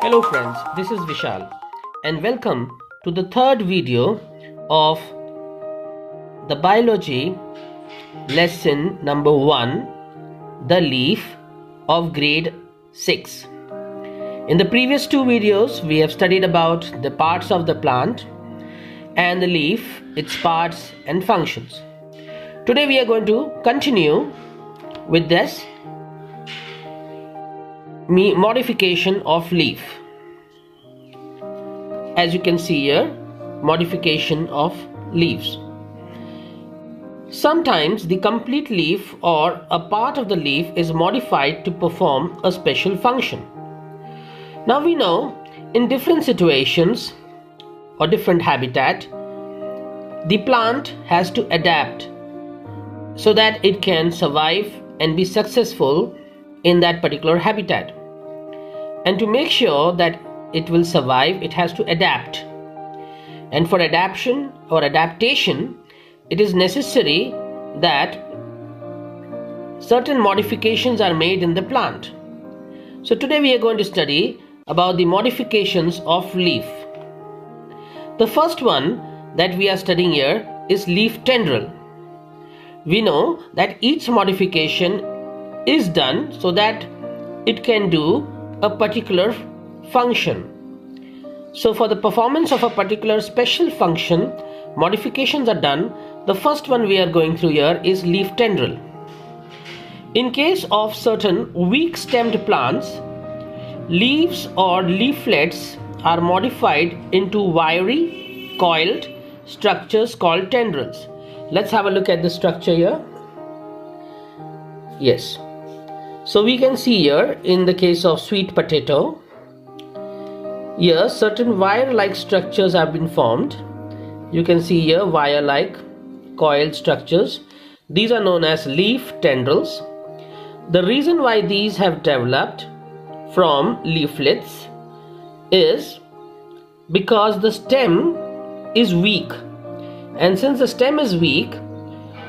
Hello friends, this is Vishal and welcome to the third video of the biology lesson number 1, the leaf of grade 6. In the previous two videos we have studied about the parts of the plant and the leaf, its parts and functions. Today we are going to continue with this modification of leaf. As you can see here, modification of leaves. Sometimes the complete leaf or a part of the leaf is modified to perform a special function. Now we know in different situations or different habitat, the plant has to adapt so that it can survive and be successful in that particular habitat. And to make sure that it will survive, it has to adapt. And for adaptation, it is necessary that certain modifications are made in the plant. So today we are going to study about the modifications of leaf. The first one that we are studying here is leaf tendril. We know that each modification is done so that it can do a particular function. So for the performance of a particular special function, modifications are done. The first one we are going through here is leaf tendril. In case of certain weak stemmed plants, leaves or leaflets are modified into wiry, coiled structures called tendrils. Let's have a look at the structure here. Yes. So we can see here in the case of sweet potato, here certain wire-like structures have been formed. You can see here wire-like coiled structures. These are known as leaf tendrils. The reason why these have developed from leaflets is because the stem is weak. And since the stem is weak,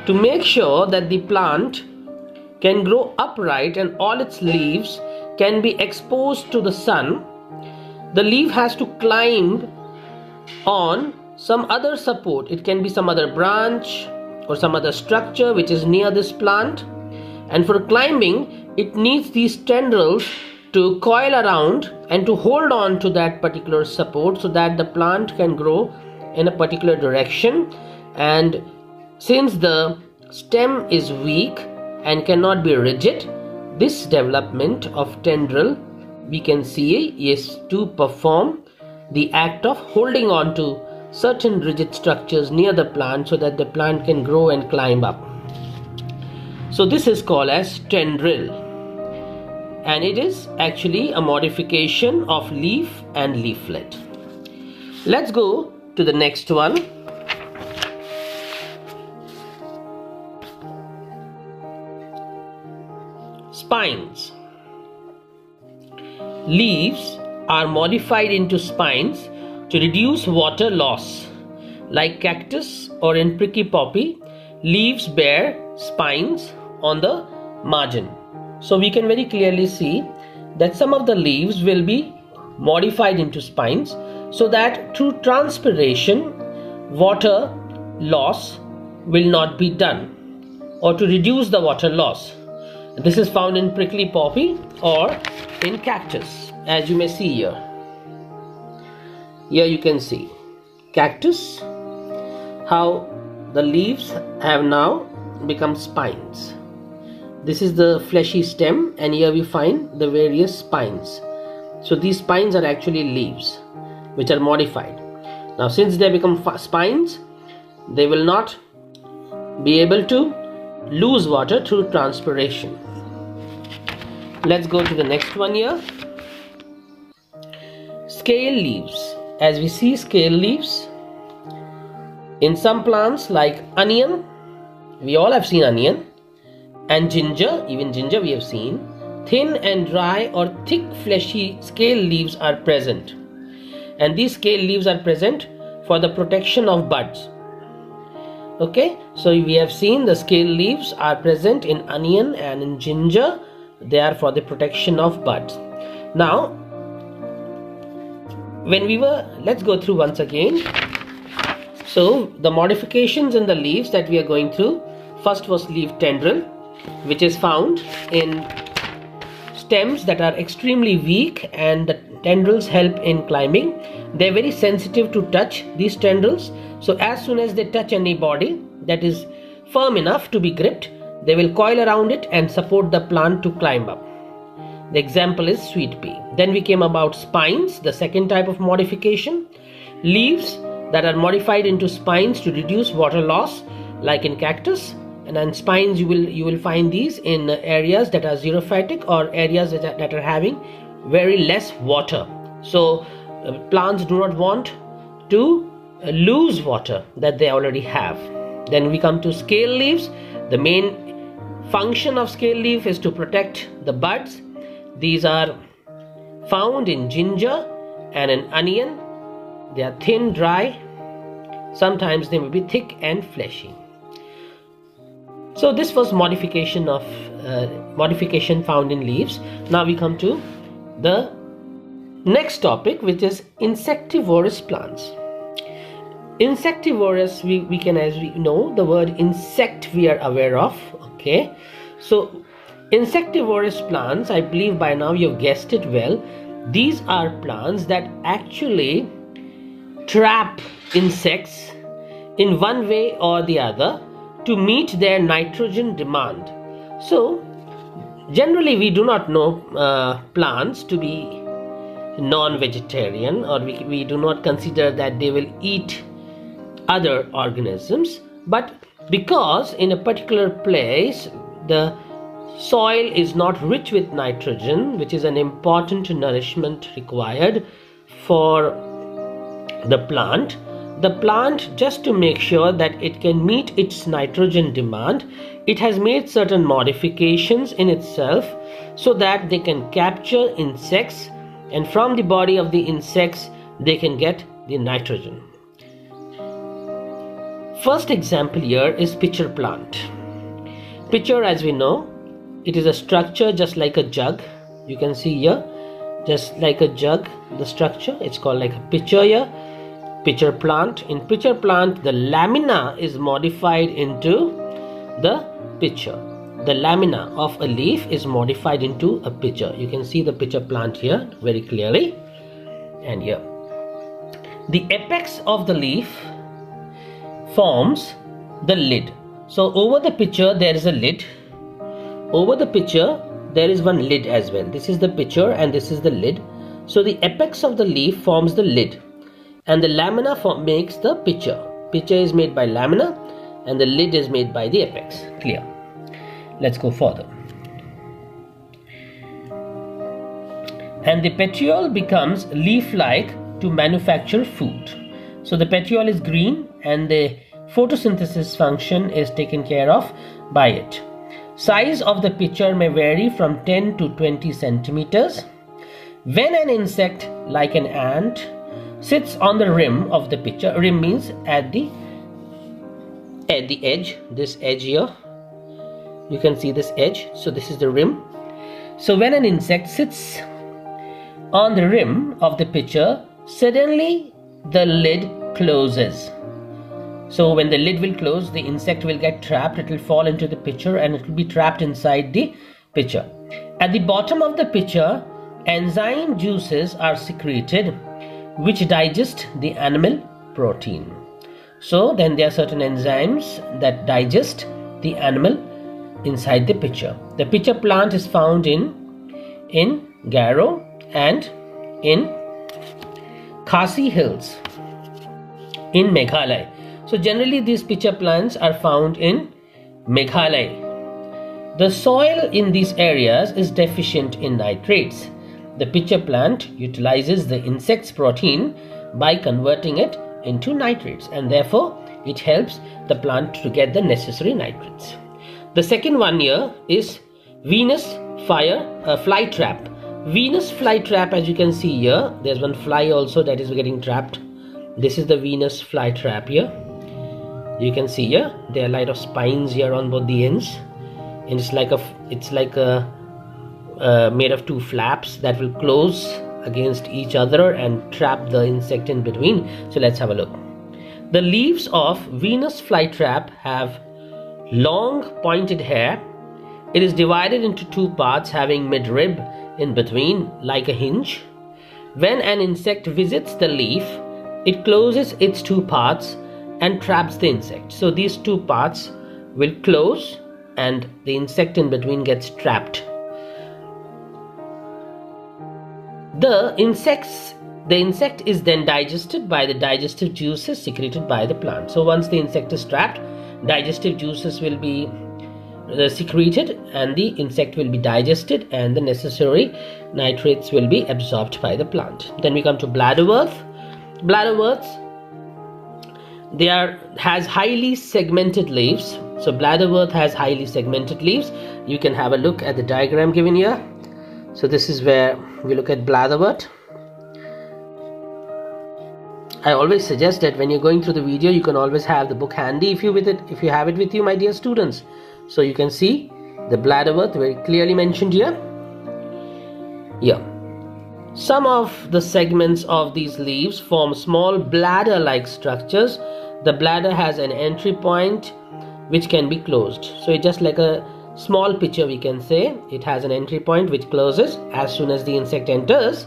to make sure that the plant can grow upright and all its leaves can be exposed to the sun, the leaf has to climb on some other support. It can be some other branch or some other structure which is near this plant, and for climbing it needs these tendrils to coil around and to hold on to that particular support so that the plant can grow in a particular direction. And since the stem is weak and cannot be rigid, this development of tendril we can see is to perform the act of holding on to certain rigid structures near the plant so that the plant can grow and climb up. So this is called as tendril, and it is actually a modification of leaf and leaflet. Let's go to the next one. Spines. Leaves are modified into spines to reduce water loss. Like cactus or in prickly poppy, leaves bear spines on the margin. So we can very clearly see that some of the leaves will be modified into spines so that through transpiration, water loss will not be done, or to reduce the water loss. This is found in prickly poppy or in cactus, as you may see here. Here you can see cactus, how the leaves have now become spines. This is the fleshy stem, and here we find the various spines. So these spines are actually leaves which are modified. Now since they become spines, they will not be able to lose water through transpiration. Let's go to the next one here. Scale leaves. As we see scale leaves in some plants like onion, we all have seen onion, and ginger, even ginger we have seen, thin and dry or thick fleshy scale leaves are present. And these scale leaves are present for the protection of buds. Okay, so we have seen the scale leaves are present in onion and in ginger. They are for the protection of buds. Now let's go through once again. So the modifications in the leaves that we are going through, first was leaf tendril, which is found in stems that are extremely weak, and the tendrils help in climbing. They're very sensitive to touch, these tendrils. So as soon as they touch any body that is firm enough to be gripped, they will coil around it and support the plant to climb up. The example is sweet pea. Then we came about spines, the second type of modification. Leaves that are modified into spines to reduce water loss, like in cactus. And then spines, you will find these in areas that are xerophytic or areas that are having very less water. So plants do not want to lose water that they already have. Then we come to scale leaves. The main function of scale leaf is to protect the buds. These are found in ginger and in onion. They are thin, dry. Sometimes they may be thick and fleshy. So this was modification found in leaves. Now we come to the next topic, which is insectivorous plants. Insectivorous, we can, as we know, the word insect we are aware of. Okay, so insectivorous plants, I believe by now you've guessed it well. These are plants that actually trap insects in one way or the other to meet their nitrogen demand. So generally we do not know plants to be non-vegetarian, or we do not consider that they will eat other organisms, but because in a particular place the soil is not rich with nitrogen, which is an important nourishment required for the plant, just to make sure that it can meet its nitrogen demand, it has made certain modifications in itself so that they can capture insects, and from the body of the insects they can get the nitrogen. First example here is pitcher plant. Pitcher, as we know, it is a structure just like a jug. You can see here, just like a jug, the structure, it's called like a pitcher here. Pitcher plant. In pitcher plant, the lamina is modified into the pitcher. The lamina of a leaf is modified into a pitcher. You can see the pitcher plant here very clearly. And here, the apex of the leaf forms the lid. So over the pitcher there is a lid. Over the pitcher there is one lid as well. This is the pitcher and this is the lid. So the apex of the leaf forms the lid, and the lamina makes the pitcher. Pitcher is made by lamina and the lid is made by the apex. Clear? Let's go further. And the petiole becomes leaf-like to manufacture food. So the petiole is green and the photosynthesis function is taken care of by it. Size of the pitcher may vary from 10 to 20 centimeters. When an insect like an ant sits on the rim of the pitcher, rim means at the edge, this edge here, you can see this edge, so this is the rim. So when an insect sits on the rim of the pitcher, suddenly the lid closes. So when the lid will close, the insect will get trapped. It will fall into the pitcher and it will be trapped inside the pitcher. At the bottom of the pitcher, enzyme juices are secreted which digest the animal protein. So then there are certain enzymes that digest the animal inside the pitcher. The pitcher plant is found in Garo and in Khasi Hills in Meghalaya. So generally these pitcher plants are found in Meghalaya. The soil in these areas is deficient in nitrates. The pitcher plant utilizes the insect's protein by converting it into nitrates, and therefore it helps the plant to get the necessary nitrates. The second one here is Venus flytrap. Venus flytrap, as you can see here, there's one fly also that is getting trapped. This is the Venus flytrap here. You can see here there are light of spines here on both the ends, and it's like a made of two flaps that will close against each other and trap the insect in between. So let's have a look. The leaves of Venus flytrap have long pointed hair. It is divided into two parts having midrib in between like a hinge. When an insect visits the leaf, it closes its two parts and traps the insect. So these two parts will close and the insect in between gets trapped. The insect is then digested by the digestive juices secreted by the plant. So once the insect is trapped, digestive juices will be secreted and the insect will be digested and the necessary nitrates will be absorbed by the plant. Then we come to bladderwort. Bladderwort has highly segmented leaves. So bladderwort has highly segmented leaves. You can have a look at the diagram given here. So this is where we look at bladderwort. I always suggest that when you're going through the video, you can always have the book handy if you have it with you, my dear students. So you can see the bladderwort very clearly mentioned here. Yeah. Some of the segments of these leaves form small bladder-like structures. The bladder has an entry point which can be closed. So it's just like a small pitcher, we can say. It has an entry point which closes as soon as the insect enters.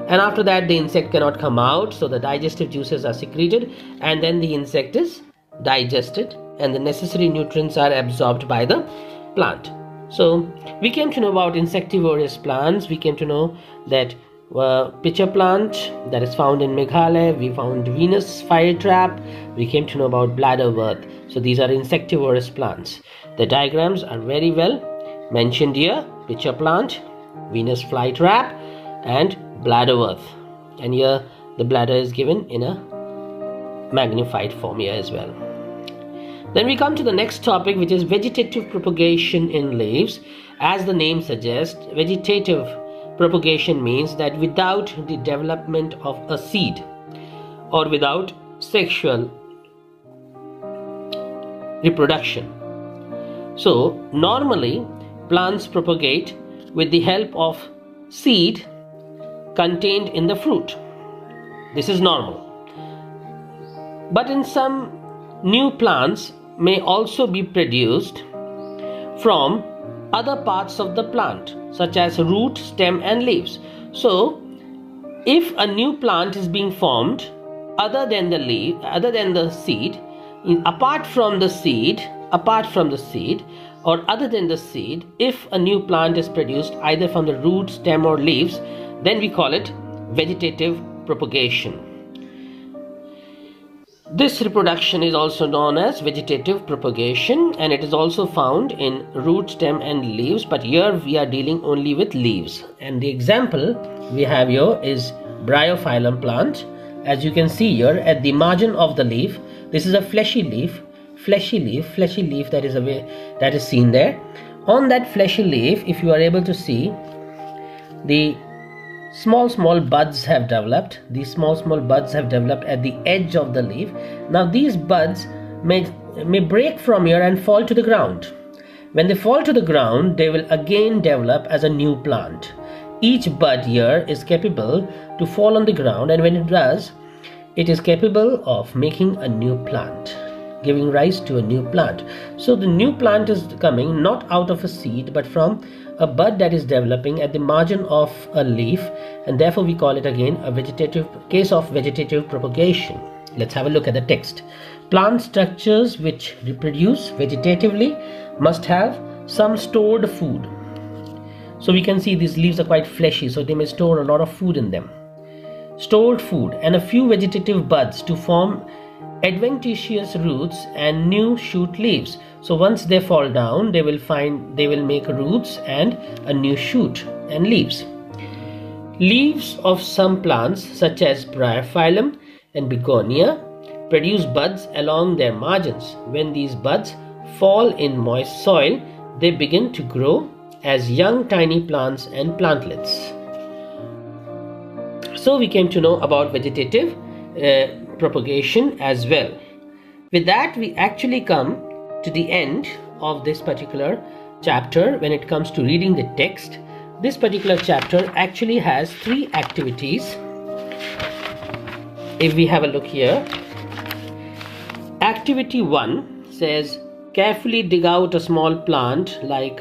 And after that, the insect cannot come out. So the digestive juices are secreted and then the insect is digested and the necessary nutrients are absorbed by the plant. So we came to know about insectivorous plants. We came to know that pitcher plant that is found in Meghalaya. We found Venus flytrap. We came to know about bladderwort. So these are insectivorous plants. The diagrams are very well mentioned here. Pitcher plant, Venus flytrap and bladderwort. And here the bladder is given in a magnified form here as well. Then we come to the next topic, which is vegetative propagation in leaves. As the name suggests, vegetative propagation means that without the development of a seed or without sexual reproduction. So normally plants propagate with the help of seed contained in the fruit. This is normal. But in some new plants may also be produced from other parts of the plant, such as root, stem and leaves. So if a new plant is being formed other than the seed, apart from the seed or other than the seed, if a new plant is produced either from the root, stem or leaves, then we call it vegetative propagation. This reproduction is also known as vegetative propagation and it is also found in root, stem and leaves, but here we are dealing only with leaves. And the example we have here is Bryophyllum plant. As you can see here at the margin of the leaf, this is a fleshy leaf that is seen there. On that fleshy leaf, if you are able to see, the small buds have developed. These small buds have developed at the edge of the leaf. Now these buds may break from here and fall to the ground. When they fall to the ground, they will again develop as a new plant. Each bud here is capable to fall on the ground, and when it does, it is capable of making a new plant, giving rise to a new plant. So the new plant is coming not out of a seed but from a bud that is developing at the margin of a leaf, and therefore we call it again a case of vegetative propagation. Let's have a look at the text. Plant structures which reproduce vegetatively must have some stored food. So we can see these leaves are quite fleshy, so they may store a lot of food in them. Stored food and a few vegetative buds to form adventitious roots and new shoot leaves. So once they fall down, they will make roots and a new shoot and leaves. Leaves of some plants such as Bryophyllum and Begonia produce buds along their margins. When these buds fall in moist soil, they begin to grow as young tiny plants and plantlets. So we came to know about vegetative propagation as well. With that, we actually come to the end of this particular chapter when it comes to reading the text. this particular chapter actually has 3 activities. If we have a look here, activity 1 says carefully dig out a small plant like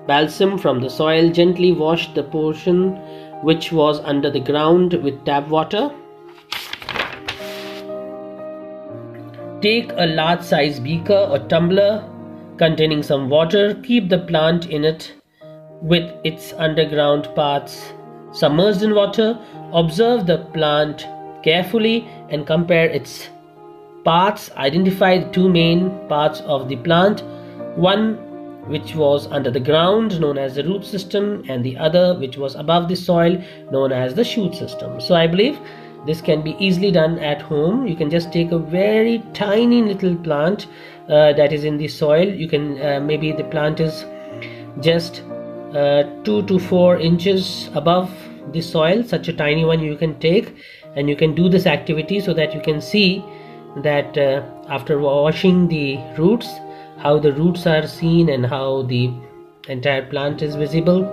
balsam from the soil, gently wash the portion which was under the ground with tap water. Take a large size beaker or tumbler containing some water, keep the plant in it with its underground parts submerged in water. Observe the plant carefully and compare its parts. Identify the 2 main parts of the plant, one which was under the ground known as the root system and the other which was above the soil known as the shoot system. So I believe this can be easily done at home. You can just take a very tiny little plant that is in the soil. You can maybe the plant is just 2 to 4 inches above the soil. Such a tiny one you can take, and you can do this activity so that you can see that after washing the roots, how the roots are seen and how the entire plant is visible.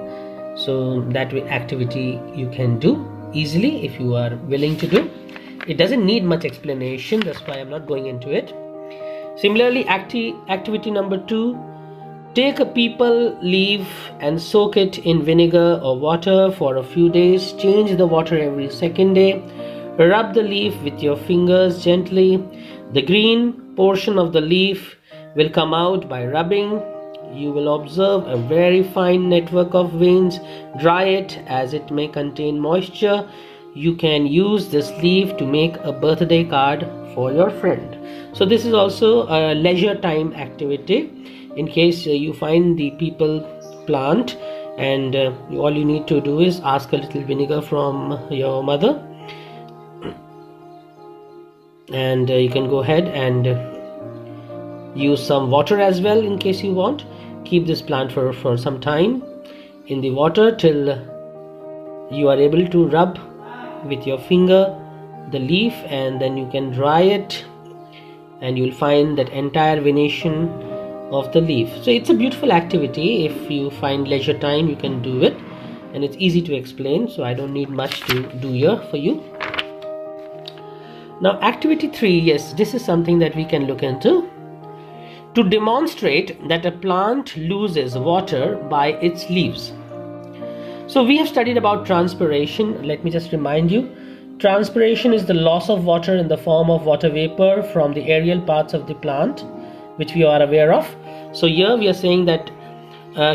So that activity you can do easily if you are willing to do. It doesn't need much explanation, that's why I'm not going into it. Similarly, activity number 2, take a peepal leaf and soak it in vinegar or water for a few days. Change the water every second day. Rub the leaf with your fingers gently. The green portion of the leaf will come out by rubbing. You will observe a very fine network of veins. Dry it as it may contain moisture. You can use this leaf to make a birthday card for your friend. So this is also a leisure time activity. In case you find the peepal plant and all you need to do is ask a little vinegar from your mother, and you can go ahead and use some water as well in case you want. Keep this plant for some time in the water till you are able to rub with your finger the leaf, and then you can dry it and you will find that entire venation of the leaf. So it's a beautiful activity. If you find leisure time, you can do it, and it's easy to explain, so I don't need much to do here for you. Now activity 3, yes, this is something that we can look into. To demonstrate that a plant loses water by its leaves. So we have studied about transpiration. Let me just remind you. Transpiration is the loss of water in the form of water vapor from the aerial parts of the plant, which we are aware of. So here we are saying that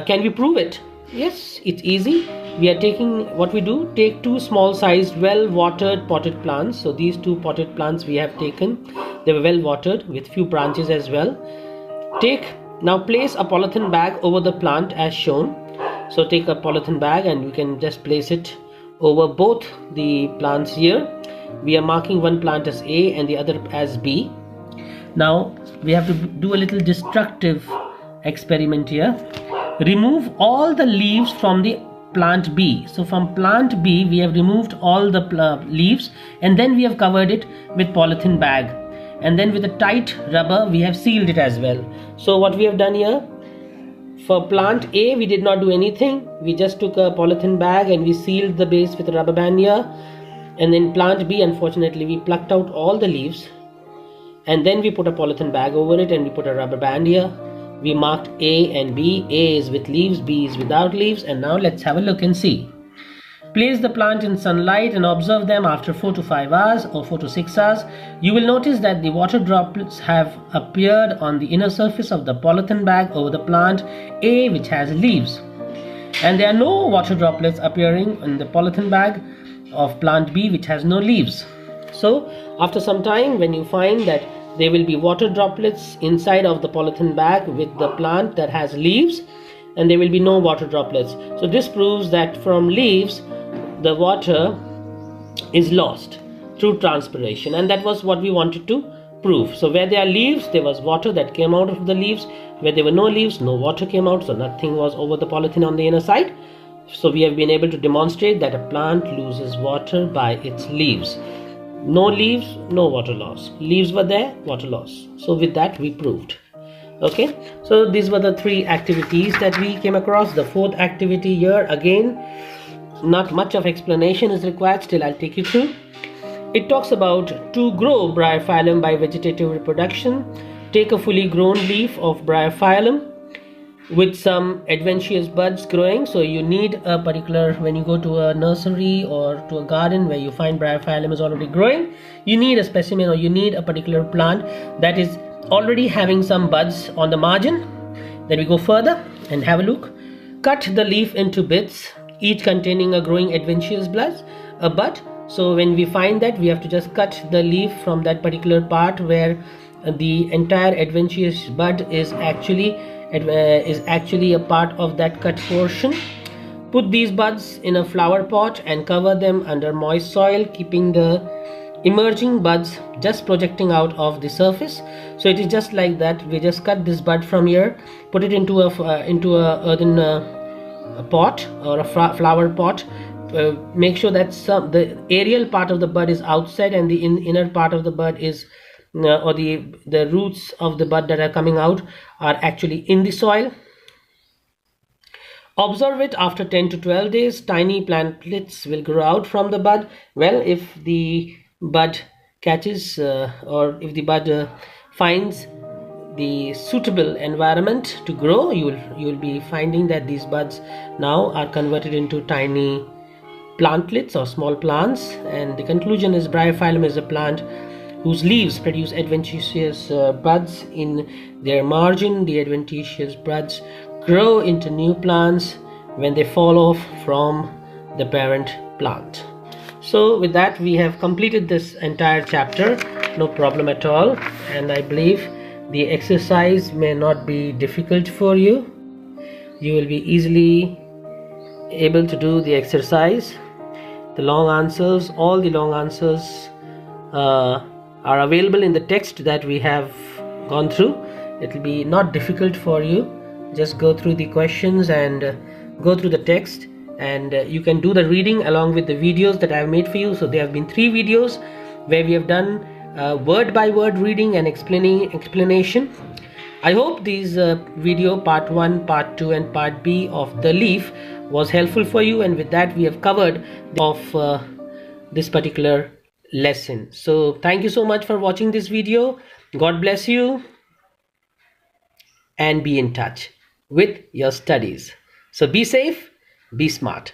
can we prove it? Yes, it's easy. We are taking, what we do, take 2 small sized well watered potted plants. So these 2 potted plants we have taken, they were well watered with few branches as well. Now place a polythene bag over the plant as shown. So take a polythene bag and you can just place it over both the plants here. We are marking one plant as A and the other as B. Now we have to do a little destructive experiment here. Remove all the leaves from the plant B. So from plant B we have removed all the leaves, and then we have covered it with polythene bag, and then with a tight rubber we have sealed it as well. So what we have done here, for plant A we did not do anything. We just took a polythene bag and we sealed the base with a rubber band here. And then plant B, unfortunately, we plucked out all the leaves, and then we put a polythene bag over it and we put a rubber band here. We marked A and B. A is with leaves, B is without leaves. And now let's have a look and see. Place the plant in sunlight and observe them after 4 to 5 hours or 4 to 6 hours. You will notice that the water droplets have appeared on the inner surface of the polythene bag over the plant A, which has leaves. And there are no water droplets appearing in the polythene bag of plant B, which has no leaves. So after some time, when you find that there will be water droplets inside of the polythene bag with the plant that has leaves, and there will be no water droplets. So this proves that from leaves the water is lost through transpiration, and that was what we wanted to prove. So where there are leaves, there was water that came out of the leaves. Where there were no leaves, no water came out, so nothing was over the polythene on the inner side. So we have been able to demonstrate that a plant loses water by its leaves. No leaves, no water loss. Leaves were there, water loss. So with that we proved. Okay, so these were the 3 activities that we came across. The 4th activity here, again, not much of explanation is required, still I'll take you through. It talks about to grow bryophyllum by vegetative reproduction. Take a fully grown leaf of bryophyllum with some adventitious buds growing. So you need a particular, when you go to a nursery or to a garden where you find bryophyllum is already growing, you need a specimen or you need a particular plant that is already having some buds on the margin. Then we go further and have a look. Cut the leaf into bits, each containing a growing adventitious bud. So when we find that, we have to just cut the leaf from that particular part where the entire adventitious bud is actually a part of that cut portion. Put these buds in a flower pot and cover them under moist soil, keeping the emerging buds just projecting out of the surface. So it is just like that. We just cut this bud from here, put it into a earthen pot or a flower pot. Make sure that the aerial part of the bud is outside and the inner part of the bud is or the roots of the bud that are coming out are actually in the soil. Observe it after 10 to 12 days. Tiny plantlets will grow out from the bud. Well, if the bud catches or if the bud finds the suitable environment to grow, you will be finding that these buds now are converted into tiny plantlets or small plants. And the conclusion is bryophyllum is a plant whose leaves produce adventitious buds in their margin. The adventitious buds grow into new plants when they fall off from the parent plant. So with that, we have completed this entire chapter, no problem at all. And I believe the exercise may not be difficult for you. You will be easily able to do the exercise. The long answers, all the long answers are available in the text that we have gone through. It will be not difficult for you. Just go through the questions and go through the text, and you can do the reading along with the videos that I have made for you. So there have been 3 videos where we have done word by word reading and explanation. I hope these video part 1, part 2 and part B of the leaf was helpful for you, and with that we have covered of this particular lesson. So thank you so much for watching this video. God bless you, and be in touch with your studies. So be safe, be smart.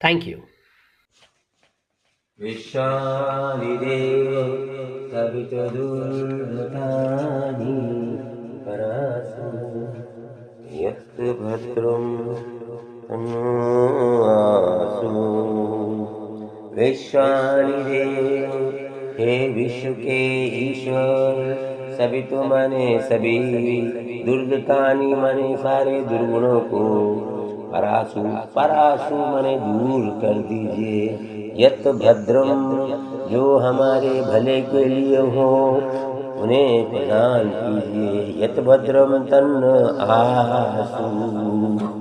Thank you. विश्वानि हे विश्व के ईश्वर, सभी तो माने सभी, दुर्गतानि माने सारे दुर्गुणों को, परासु परासु माने दूर कर दीजिए। यत भद्रम, जो हमारे भले के लिए हो उन्हें प्रदान कीजिए। यत भद्रम तन्न आसु।